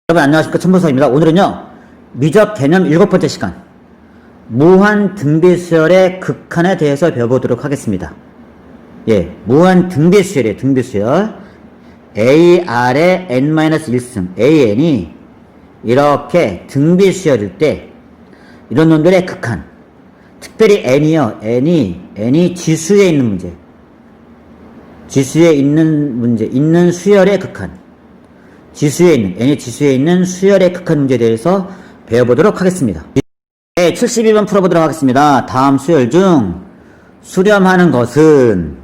여러분 안녕하십니까, 천보석입니다. 오늘은요 미적 개념 7번째 시간 무한 등비수열의 극한에 대해서 배워보도록 하겠습니다. 무한 등비수열이에요. 등비수열 AR의 n-1승 AN이 이렇게 등비수열일 때 이런 놈들의 극한, 특별히 n이요, n이 지수에 있는 문제, 지수에 있는 문제, 있는 수열의 극한, 지수에 있는, n이 지수에 있는 수열의 극한 문제에 대해서 배워보도록 하겠습니다. 72번 풀어보도록 하겠습니다. 다음 수열 중 수렴하는 것은,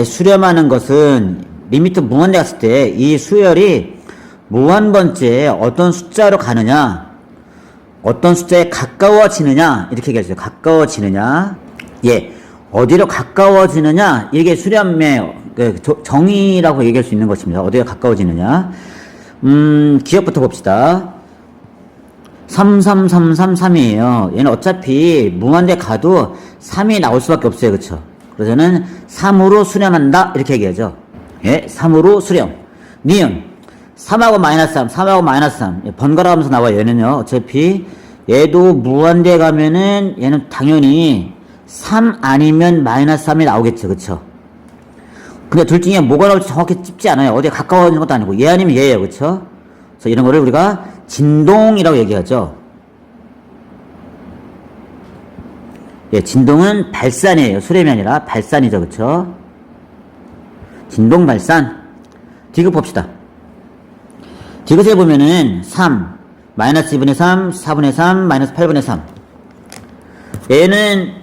수렴하는 것은 리미트 무한대 갔을 때 이 수열이 무한번째에 어떤 숫자로 가느냐, 어떤 숫자에 가까워지느냐, 이렇게 얘기하죠. 가까워지느냐, 어디로 가까워지느냐, 이게 수렴의 정의라고 얘기할 수 있는 것입니다. 어디가 가까워지느냐. 기억부터 봅시다. 3333이에요. 얘는 어차피 무한대 가도 3이 나올 수밖에 없어요. 그쵸? 그래서 저는 3으로 수렴한다, 이렇게 얘기하죠. 3으로 수렴. 니은 3하고 마이너스 3, 3하고 마이너스 3 번갈아 가면서 나와요. 얘는요, 어차피 얘도 무한대 가면은 얘는 당연히 3 아니면 마이너스 3이 나오겠죠. 그쵸? 근데 둘 중에 뭐가 나올지 정확히 찝지 않아요. 어디에 가까워지는 것도 아니고 얘 아니면 얘예요. 그쵸? 그래서 이런 거를 우리가 진동이라고 얘기하죠. 진동은 발산이에요. 수렴이 아니라 발산이죠. 그쵸? 진동 발산. 디귿 봅시다. 디귿에 보면은 3, 마이너스 2분의 3, 4분의 3, 마이너스 8분의 3. 얘는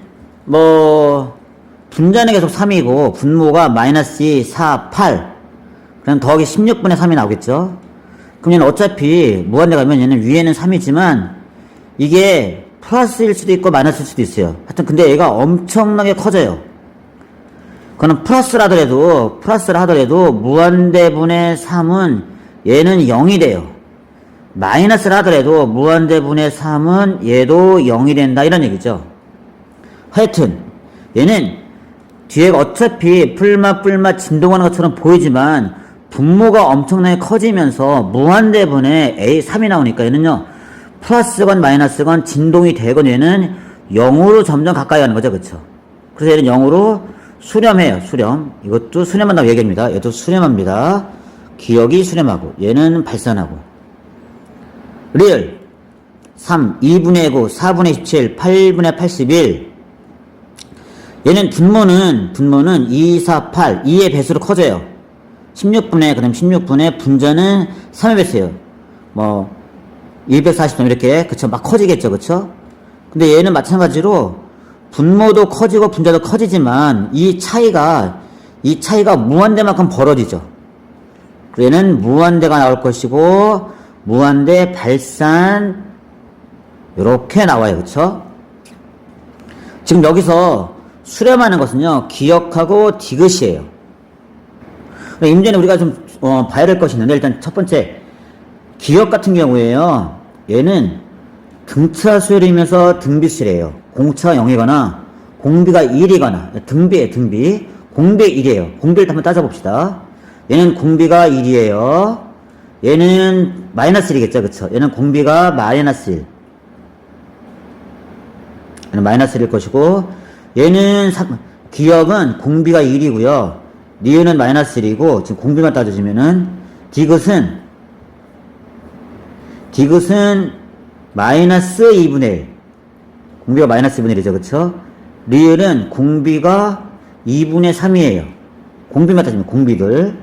분자는 계속 3이고 분모가 마이너스 2, 4, 8, 그럼 더하기 16분의 3이 나오겠죠. 그럼 얘는 어차피 무한대 가면 얘는 위에는 3이지만 이게 플러스일 수도 있고 마이너스일 수도 있어요. 하여튼 근데 얘가 엄청나게 커져요. 그거는 플러스라 하더라도 무한대분의 3은 얘는 0이 돼요. 마이너스라 하더라도 무한대분의 3은 얘도 0이 된다, 이런 얘기죠. 하여튼 얘는 뒤에가 어차피 뿔맛 진동하는 것처럼 보이지만 분모가 엄청나게 커지면서 무한대분의 A 3이 나오니까 얘는요, 플러스건 마이너스건 진동이 되건 얘는 0으로 점점 가까이 가는 거죠. 그쵸? 그래서 얘는 0으로 수렴해요. 수렴. 이것도 수렴한다고 얘기합니다. 얘도 수렴합니다. 기억이 수렴하고 얘는 발산하고. 리얼 3, 2분의 9, 4분의 17, 8분의 81. 얘는 분모는 2, 4, 8, 2의 배수로 커져요. 16분의 분자는 3의 배수예요. 243 이렇게, 그쵸? 막 커지겠죠. 그쵸? 근데 얘는 마찬가지로 분모도 커지고 분자도 커지지만 이 차이가 무한대만큼 벌어지죠. 얘는 무한대가 나올 것이고 무한대 발산, 요렇게 나와요. 그쵸? 지금 여기서 수렴하는 것은요, 기억하고 디귿이에요. 임전에 우리가 좀 봐야 될 것이 있는데, 일단 첫 번째 기억 같은 경우에요, 얘는 등차 수열이면서 등비수열이에요. 공차가 0이거나 공비가 1이거나 등비예요. 등비. 공비 1이에요. 공비를 한번 따져봅시다. 얘는 공비가 1이에요. 얘는 마이너스 1이겠죠. 그쵸? 얘는 공비가 마이너스 1. 얘는 마이너스 1일 것이고, 얘는 기억은 공비가 1이고요. 니은은 마이너스 1이고, 지금 공비만 따져주면은 디귿은 마이너스 2분의 1. 공비가 마이너스 2분의 1이죠. 그쵸? 리을은 공비가 2분의 3이에요. 공비만 따지면 공비만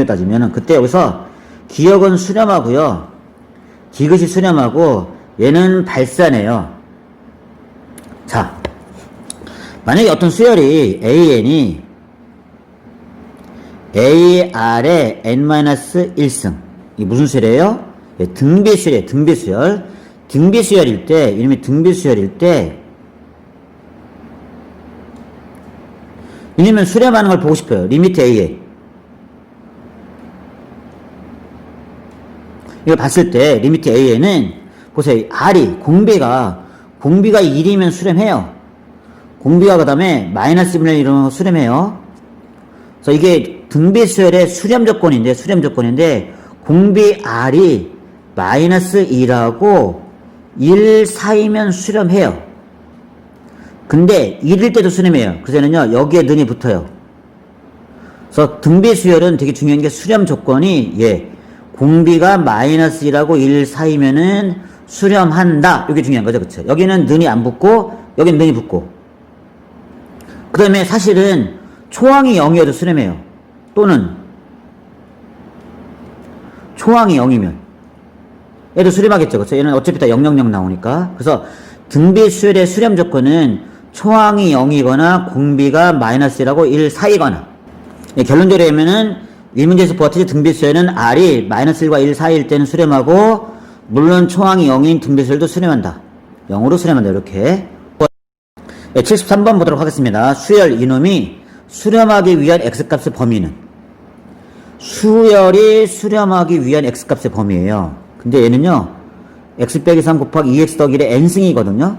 따지면은 그때 여기서 기억은 수렴하고요. 디귿이 수렴하고 얘는 발산해요. 자, 만약에 어떤 수열이 AN이 AR의 n-1승, 이게 무슨 수열이에요? 등비수열이에요. 등비수열일 때, 이름이 등비수열일 때, 왜냐면 수렴하는 걸 보고 싶어요. 리미트 A에. 이걸 봤을 때, 리미트 A에는, 보세요. R이, 공비가 1이면 수렴해요. 공비가 그 다음에 마이너스 1분의 1 이런 거 수렴해요. 그래서 이게 등비수열의 수렴 조건인데 공비 R이 마이너스 2하고 1 사이면 수렴해요. 근데 1일 때도 수렴해요. 그래서 얘는요, 여기에 는이 붙어요. 그래서 등비 수열은 되게 중요한 게 수렴 조건이, 공비가 마이너스 1하고 1 사이면은 수렴한다. 이게 중요한 거죠. 그쵸? 여기는 는이 안 붙고, 여기는 는이 붙고. 그 다음에 사실은 초항이 0이어도 수렴해요. 또는 초항이 0이면 얘도 수렴하겠죠. 그쵸? 얘는 어차피 다 000 나오니까. 그래서 등비 수열의 수렴 조건은 초항이 0이거나 공비가 마이너스 1하고 1 사이거나. 결론적으로 하면은 이 문제에서 보았듯이 등비 수열은 R이 마이너스 1과 1 사이일 때는 수렴하고, 물론 초항이 0인 등비 수열도 수렴한다. 0으로 수렴한다. 이렇게. 73번 보도록 하겠습니다. 수열 이놈이 수렴하기 위한 x값의 범위는, 수열이 수렴하기 위한 x값의 범위예요. 근데 얘는요, x 빼기 3 곱하기 2x 더하기 1의 n승이거든요.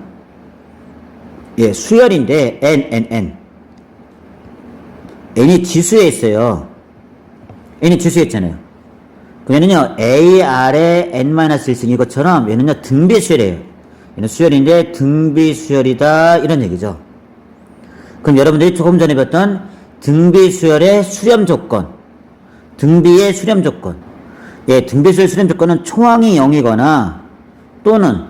수열인데 n. n이 지수에 있어요. n이 지수에 있잖아요. 그럼 얘는요, AR의 n-1승 이것처럼 얘는요, 등비 수열이에요. 얘는 수열인데 등비 수열이다. 이런 얘기죠. 그럼 여러분들이 조금 전에 봤던 등비 수열의 수렴 조건, 등비의 수렴 조건. 등비 수열 수렴 조건은 초항이 0이거나 또는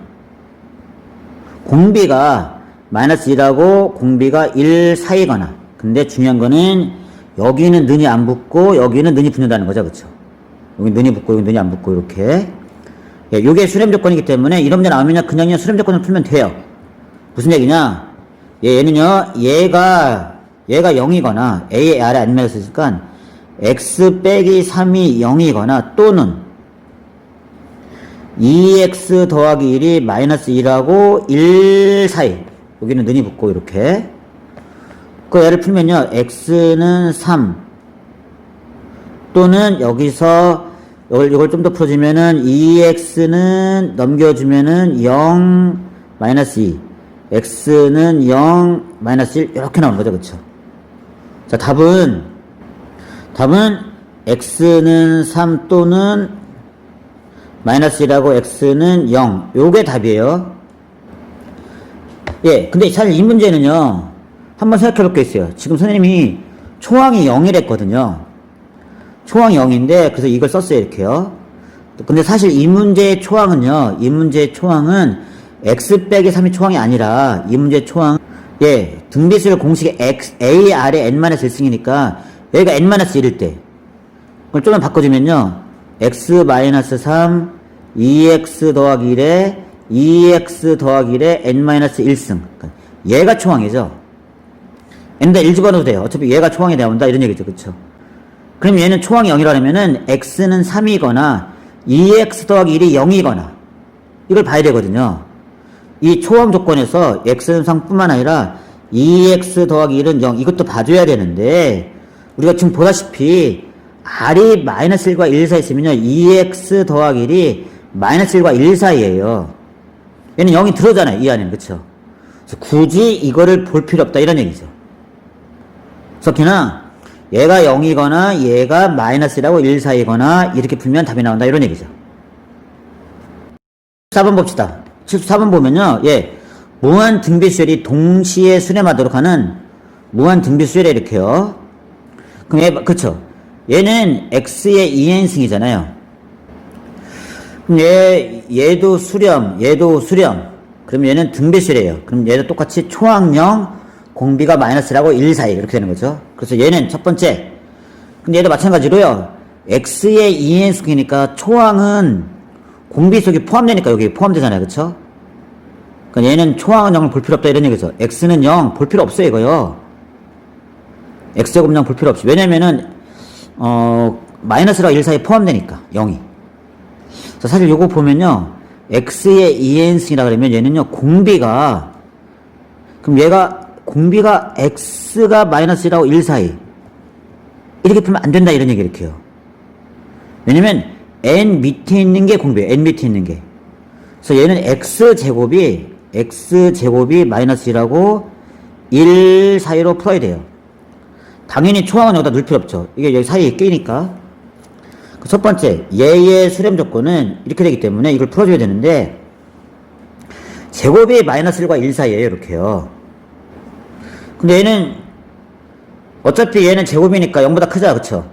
공비가 마이너스 1하고 공비가 1 사이거나. 근데 중요한 거는 여기는 는이 안 붙고 여기는 는이 붙는다는 거죠. 그쵸? 여기 는이 붙고 여기 는이 안 붙고 이렇게. 요게 수렴 조건이기 때문에 이런 문제 나오면요, 그냥요 수렴 조건을 풀면 돼요. 무슨 얘기냐? 얘는요, 얘가 0이거나 A의 R에 안 맞았으니까 x 빼기 3이 0이거나 또는 2x 더하기 1이 마이너스 1하고 1 사이. 여기는 는이 붙고 이렇게. 그 얘를 풀면요, x는 3 또는 여기서 이걸 좀 더 풀어주면은 2x는 넘겨주면은 0 마이너스 2, x는 0 마이너스 1 이렇게 나오는 거죠. 그쵸? 자, 답은 x는 3 또는 마이너스 1하고 x는 0. 요게 답이에요. 근데 사실 이 문제는요, 한번 생각해 볼 게 있어요. 지금 선생님이 초항이 0이랬거든요. 초항이 0인데, 그래서 이걸 썼어요, 이렇게요. 근데 사실 이 문제의 초항은요, 이 문제의 초항은 x 빼기 3이 초항이 아니라, 이 문제의 초항, 등비수열 공식의 a, r의 n-1승이니까, 여기가 n-1일 때. 그걸 좀만 바꿔주면요, x-3, 2x 더하기 1에 2x 더하기 1에 n-1승. 얘가 초항이죠. n다 1 집어넣어도 돼요. 어차피 얘가 초항이 나온다. 이런 얘기죠. 그쵸? 그럼 얘는 초항이 0이라면 x는 3이거나 2x 더하기 1이 0이거나 이걸 봐야 되거든요. 이 초항 조건에서 x는 3뿐만 아니라 2x 더하기 1은 0 이것도 봐줘야 되는데 우리가 지금 보다시피 r이 마이너스 1과 1 사이 있으면요 2x 더하기 1이 마이너스 1과 1 사이에요. 얘는 0이 들어오잖아요. 이 안에는. 그쵸? 그래서 굳이 이거를 볼 필요 없다. 이런 얘기죠. 석희나 얘가 0이거나 얘가 마이너스 1하고 1 사이거나 이렇게 풀면 답이 나온다. 이런 얘기죠. 4번 봅시다. 74번 보면요. 무한 등비수열이 동시에 수렴하도록 하는 무한 등비수열이 이렇게요. 그럼 그쵸. 얘는 x의 2n승이잖아요. 그럼 얘도 수렴, 얘도 수렴. 그럼 얘는 등비수열이에요. 그럼 얘도 똑같이 초항 0, 공비가 마이너스 1하고 1 사이 이렇게 되는 거죠. 그래서 얘는 첫 번째. 근데 얘도 마찬가지로요. x의 2n승이니까 초항은 공비 속에 포함되니까 여기 포함되잖아요. 그쵸? 그러니까 얘는 초항은 0을 볼 필요 없다 이런 얘기죠. x는 0 볼 필요 없어요. 이거요. x제곱 0 볼 필요 없이. 왜냐면은 마이너스랑 1 사이 포함되니까 0이. 자, 사실 요거 보면요. x의 2n승이라 그러면 얘는요. 공비가 그럼 얘가 공비가 x가 마이너스 1하고 1 사이 이렇게 풀면 안 된다 이런 얘기 이렇게 해요. 왜냐면 n 밑에 있는 게 공비예요. n 밑에 있는 게. 그래서 얘는 x제곱이 마이너스 1하고 1 사이로 풀어야 돼요. 당연히 초항은 여기다 넣을 필요 없죠. 이게 여기 사이에 끼니까. 그 첫 번째, 얘의 수렴 조건은 이렇게 되기 때문에 이걸 풀어줘야 되는데, 제곱이 마이너스 1과 1 사이에요, 이렇게요. 근데 얘는, 어차피 얘는 제곱이니까 0보다 크잖아, 그쵸?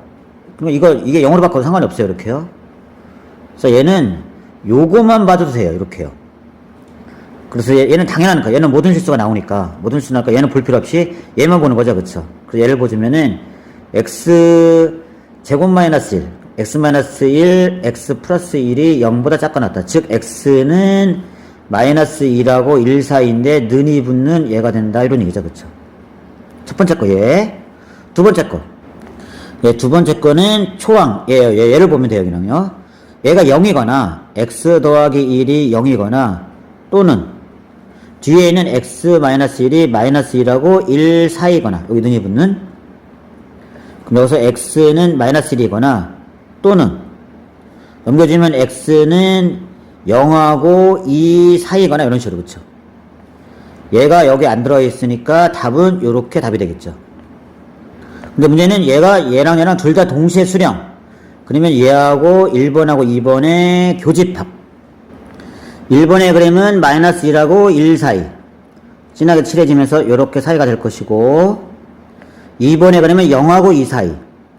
그럼 이게 0으로 바꿔도 상관이 없어요, 이렇게요. 그래서 얘는 요거만 봐도 돼요, 이렇게요. 그래서 얘는 당연한 거야. 얘는 모든 실수가 나오니까, 얘는 볼 필요 없이 얘만 보는 거죠, 그쵸? 그래서 얘를 보시면은, x 제곱 마이너스 1, x 마이너스 1, x 플러스 1이 0보다 작거나 같다. 즉, x는 마이너스 2하고 1 사이인데, 는이 붙는 얘가 된다. 이런 얘기죠, 그쵸? 첫 번째 거, 얘. 두 번째 거. 예, 두 번째 거는 초항. 얘를 보면 돼요, 그냥요. 얘가 0이거나, x 더하기 1이 0이거나, 또는, 뒤에 있는 x 마이너스 1이 마이너스 1하고 1 사이거나, 여기 능이 붙는. 그럼 여기서 x는 마이너스 1이거나, 또는, 넘겨주면 x는 0하고 2 사이거나, 이런 식으로, 그쵸? 얘가 여기 안 들어있으니까 답은 요렇게 답이 되겠죠. 근데 문제는 얘랑 얘랑 둘 다 동시에 수령. 그러면 얘하고 1번하고 2번의 교집합. 1번의 그림은 마이너스 1하고 1 사이. 진하게 칠해지면서 요렇게 사이가 될 것이고, 2번의 그림은 0하고 2 사이.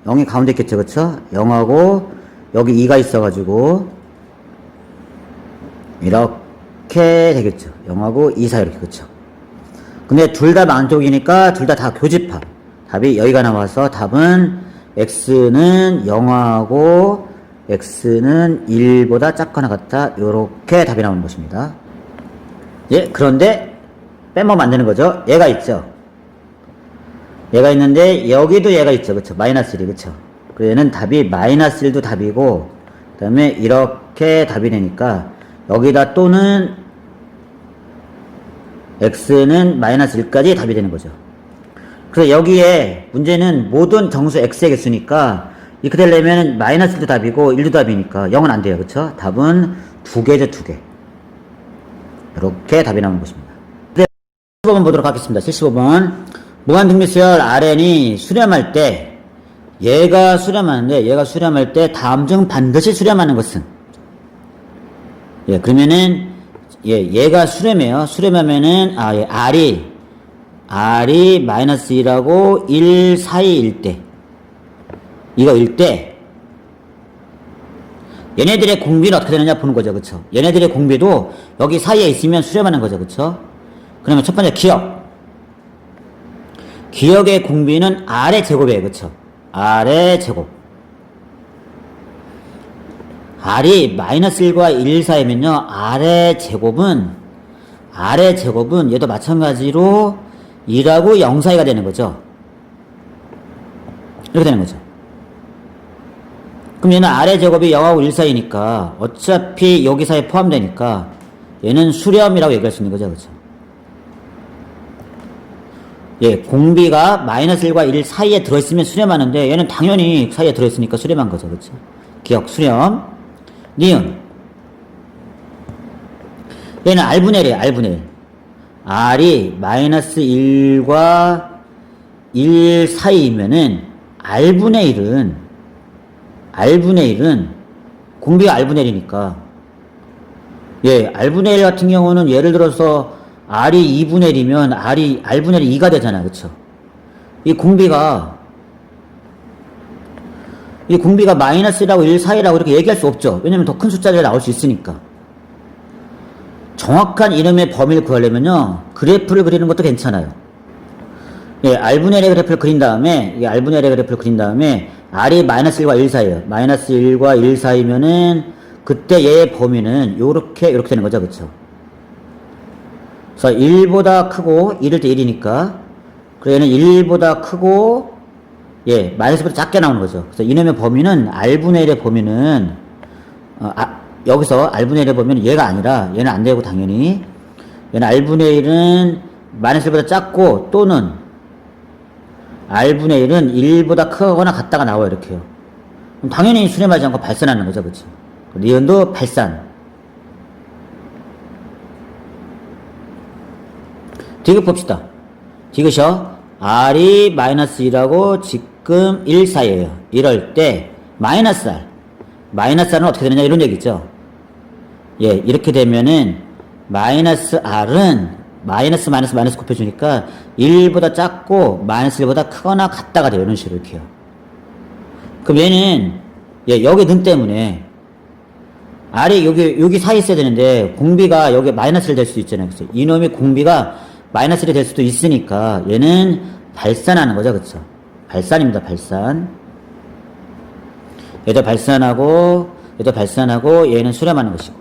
0이 가운데 있겠죠, 그쵸? 0하고 여기 2가 있어가지고, 이렇게 되겠죠. 0하고 2 사이, 이렇게, 그쵸? 근데 둘 다 만족이니까 둘 다 교집합. 답이 여기가 나와서 답은 x는 0하고 x는 1보다 작거나 같다. 요렇게 답이 나오는 것입니다. 예, 그런데 빼먹으면 안 되는 거죠. 얘가 있죠. 얘가 있는데 여기도 얘가 있죠. 그쵸? 마이너스 1이, 그쵸? 그래서 얘는 답이 마이너스 1도 답이고, 그 다음에 이렇게 답이 되니까 여기다 또는 x는 마이너스 1까지 답이 되는 거죠. 그래서 여기에 문제는 모든 정수 x의 개수니까 이렇게 되려면 마이너스 1도 답이고 1도 답이니까 0은 안 돼요. 그쵸? 답은 2개죠, 2개. 이렇게 답이 나오는 것입니다. 75번 보도록 하겠습니다. 75번. 무한등비수열 Rn이 수렴할 때, 얘가 수렴할 때 다음 중 반드시 수렴하는 것은? 예, 그러면은, 얘가 수렴해요. 수렴하면은, R이 마이너스 1하고 1 사이일 때, 이거일 때, 얘네들의 공비는 어떻게 되느냐 보는 거죠, 그쵸? 얘네들의 공비도 여기 사이에 있으면 수렴하는 거죠, 그쵸? 그러면 첫 번째, 기억의 공비는 R의 제곱이에요, 그쵸? R의 제곱. R이 마이너스 1과 1 사이면요, R의 제곱은 얘도 마찬가지로 2하고 0 사이가 되는 거죠. 이렇게 되는 거죠. 그럼 얘는 R의 제곱이 0하고 1 사이니까 어차피 여기 사이에 포함되니까 얘는 수렴이라고 얘기할 수 있는 거죠. 그렇죠? 예, 공비가 마이너스 1과 1 사이에 들어있으면 수렴하는데 얘는 당연히 사이에 들어있으니까 수렴한 거죠. 그렇죠? 기억, 수렴. 니은. 얘는 R분의 1이에요. R분의 1. R이 마이너스 1과 1 사이면은 R분의 1은 공비가 R분의 1이니까, 예, R분의 1 같은 경우는 예를 들어서 R이 2분의 1이면 R분의 1이 2가 되잖아요. 그쵸? 이 공비가 마이너스 1하고 1 사이라고 이렇게 얘기할 수 없죠. 왜냐면 더 큰 숫자들이 나올 수 있으니까. 정확한 이름의 범위를 구하려면요, 그래프를 그리는 것도 괜찮아요. 예, R분의 1의 그래프를 그린 다음에, R이 마이너스 1과 1 사이에요. 마이너스 1과 1 사이면은, 그때 얘의 범위는 요렇게 되는 거죠. 그쵸? 그래서 1보다 크고, 1일 때 1이니까, 그래서 얘는 1보다 크고, 예, 마이너스보다 작게 나오는 거죠. 그래서 이놈의 범위는, R분의 1의 범위는, 여기서 R분의 1의 범위는 얘가 아니라, 얘는 안 되고 당연히, 얘는 R분의 1은 마이너스 1보다 작고, 또는, R분의 1은 1보다 크거나 같다가 나와요, 이렇게요. 그럼 당연히 수렴하지 않고 발산하는 거죠, 그쵸? 니은도 발산. 디귿 봅시다. 디귿이요. R이 마이너스 1하고 지금 1 사이에요. 이럴 때, 마이너스 R. 마이너스 R은 어떻게 되느냐 이런 얘기죠. 예, 이렇게 되면은 마이너스 R은 마이너스 곱해주니까 1보다 작고 마이너스 1보다 크거나 같다가 돼요. 이런 식으로 이렇게요. 그럼 얘는 예, 여기 능 때문에 R이 여기 사이에 있어야 되는데 공비가 여기 마이너스 1 될 수도 있잖아요. 그래서 이놈이 공비가 마이너스 1이 될 수도 있으니까 얘는 발산하는 거죠. 그쵸? 발산입니다. 발산. 얘도 발산하고 얘는 수렴하는 것이고.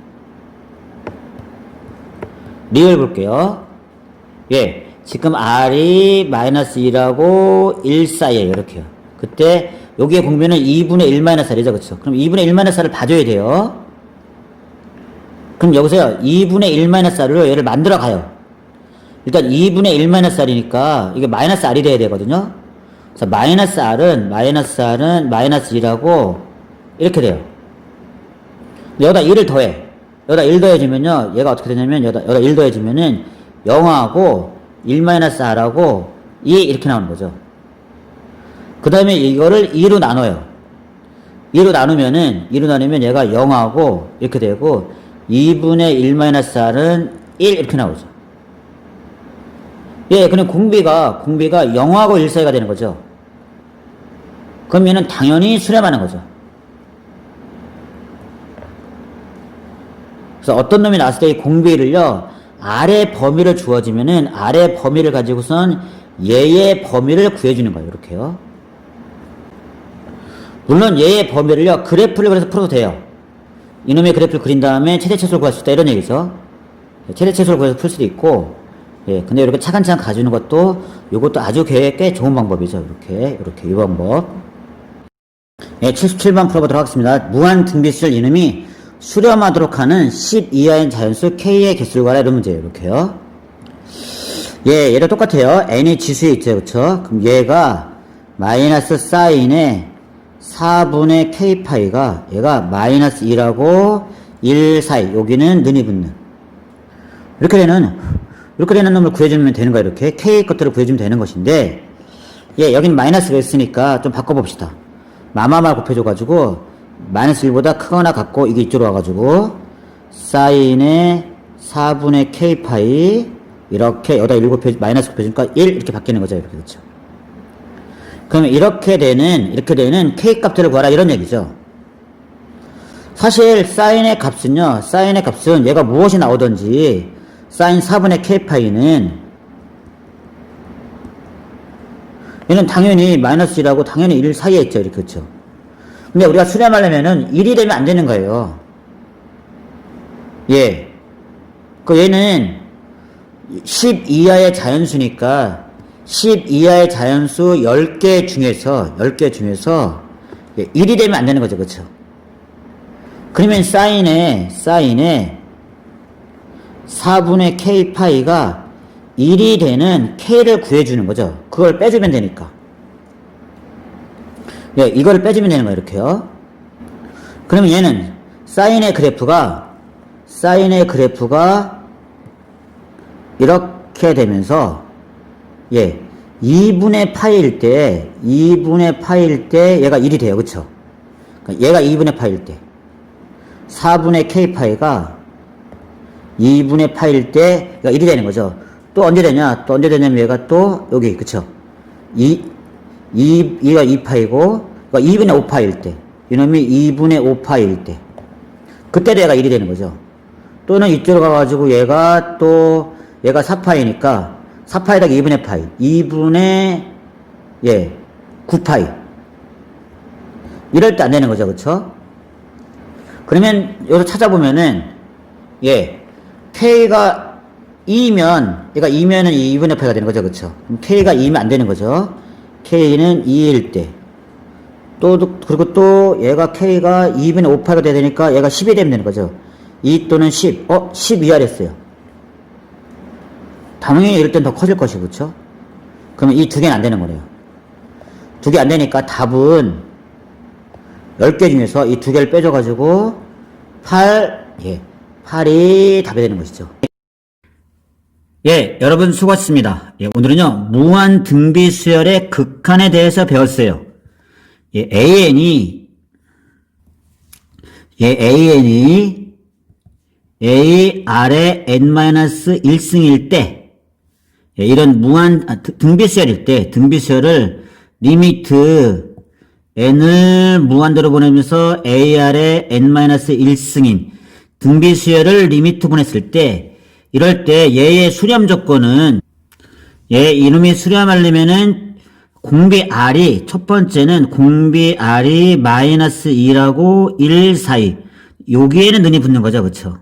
리을 볼게요. 예, 지금 R이 마이너스 2하고 1 사이에요. 이렇게요. 그때 여기에 공비는 2분의 1 마이너스 R이죠. 그쵸? 그럼 2분의 1 마이너스 R을 봐줘야 돼요. 그럼 여기서요, 2분의 1 마이너스 R로 얘를 만들어 가요. 일단 2분의 1 마이너스 R이니까 이게 마이너스 R이 돼야 되거든요. 그래서 마이너스 R은 마이너스 2라고 이렇게 돼요. 여기다 1을 더해. 여기다 1 더해주면요, 얘가 어떻게 되냐면, 여기다 1 더해주면은 0하고 1 마이너스 R하고 2 이렇게 나오는 거죠. 그 다음에 이거를 2로 나눠요. 2로 나누면 얘가 0하고 이렇게 되고 2분의 1 마이너스 R은 1 이렇게 나오죠. 예, 그럼 공비가 0하고 1 사이가 되는 거죠. 그럼 얘는 당연히 수렴하는 거죠. 그래서 어떤 놈이 나왔을 때 이 공비를요, R의 범위를 주어지면은 R의 범위를 가지고선 얘의 범위를 구해주는 거예요. 이렇게요. 물론 얘의 범위를요, 그래프를 그래서 풀어도 돼요. 이놈의 그래프를 그린 다음에 최대최소를 구할 수 있다. 이런 얘기죠. 최대최소를 구해서 풀 수도 있고, 예, 근데 이렇게 차근차근 가주는 것도, 이것도 아주 꽤 좋은 방법이죠. 이렇게, 이 방법. 예, 77번 풀어보도록 하겠습니다. 무한 등비수열 이놈이 수렴하도록 하는 10 이하의 자연수 K의 개수를 구하라. 이런 문제예요. 이렇게요. 예, 얘랑 똑같아요. N이 지수에 있죠. 그쵸? 그럼 얘가 마이너스 사인의 4분의 K파이가 얘가 마이너스 2라고 1 사이. 여기는 는이 붙는. 이렇게 되는 놈을 구해주면 되는 거야. 이렇게. K 것들을 구해주면 되는 것인데, 예, 여기는 마이너스가 있으니까 좀 바꿔봅시다. 마마마 곱해줘가지고, 마이너스 1보다 크거나 같고, 이게 이쪽으로 와가지고, 사인의 4분의 K파이, 이렇게, 여기다 1 마이너스 곱해주니까 1, 이렇게 바뀌는 거죠. 이렇게. 그렇죠. 그러면 이렇게 되는 K 값들을 구하라. 이런 얘기죠. 사실, 사인의 값은 얘가 무엇이 나오든지, 사인 4분의 K파이는, 얘는 당연히 마이너스 1하고 당연히 1 사이에 있죠. 이렇게. 그렇죠. 근데 우리가 수렴하려면은 1이 되면 안 되는 거예요. 예. 얘는 10 이하의 자연수니까 10 이하의 자연수 10개 중에서 1이 되면 안 되는 거죠. 그렇죠? 그러면 사인의 4분의 K파이가 1이 되는 K를 구해주는 거죠. 그걸 빼주면 되니까. 예, 이거를 빼주면 되는 거예요. 이렇게요. 그러면 얘는 사인의 그래프가 이렇게 되면서, 예, 2분의 파일 때 얘가 1이 돼요. 그쵸? 그러니까 얘가 2분의 파일 때 4분의 K파이가 2분의 파일 때 얘가 1이 되는 거죠. 또 언제 되냐면 얘가 또 여기, 그쵸? 2가 2파이고, 그러니까 2분의 5파일 때, 이놈이 2분의 5파일 때, 그때도 얘가 1이 되는 거죠. 또는 이쪽으로 가가지고 얘가 4파이니까, 4파이에다가 2분의 파이, 2분의, 9파이. 이럴 때 안 되는 거죠. 그쵸? 그러면, 여기서 찾아보면은, K가 2면, 얘가 2면은 2분의 파이가 되는 거죠. 그쵸? 그럼 K가 2면 안 되는 거죠. K는 2일 때. 그리고 또 얘가 K가 2분의 5파이가 돼야 되니까 얘가 10이 되면 되는 거죠. 2 또는 10. 10 이하랬어요. 당연히 이럴 땐 더 커질 것이고, 그쵸? 그러면 이 두 개는 안 되는 거네요. 두 개 안 되니까 답은 10개 중에서 이 두 개를 빼줘가지고 8이 답이 되는 것이죠. 예, 여러분 수고하셨습니다. 예, 오늘은요, 무한 등비수열의 극한에 대해서 배웠어요. 예, AN이 얘 AN이 A 아래 n-1승일 때, 이런 등비수열일 때, 등비수열을 리미트 n을 무한대로 보내면서 A 아래 n-1승인 등비수열을 리미트 보냈을 때, 이럴 때 얘의 수렴 조건은, 얘 이놈이 수렴하려면은 공비 R이, 첫 번째는 공비 R이 마이너스 2라고 1 사이, 여기에는 는이 붙는 거죠. 그쵸?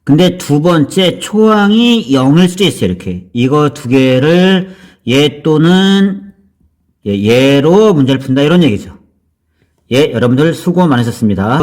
근데 두 번째 초항이 0일 수도 있어요. 이렇게. 이거 두 개를 얘 또는 얘로 문제를 푼다. 이런 얘기죠. 예, 여러분들 수고 많으셨습니다.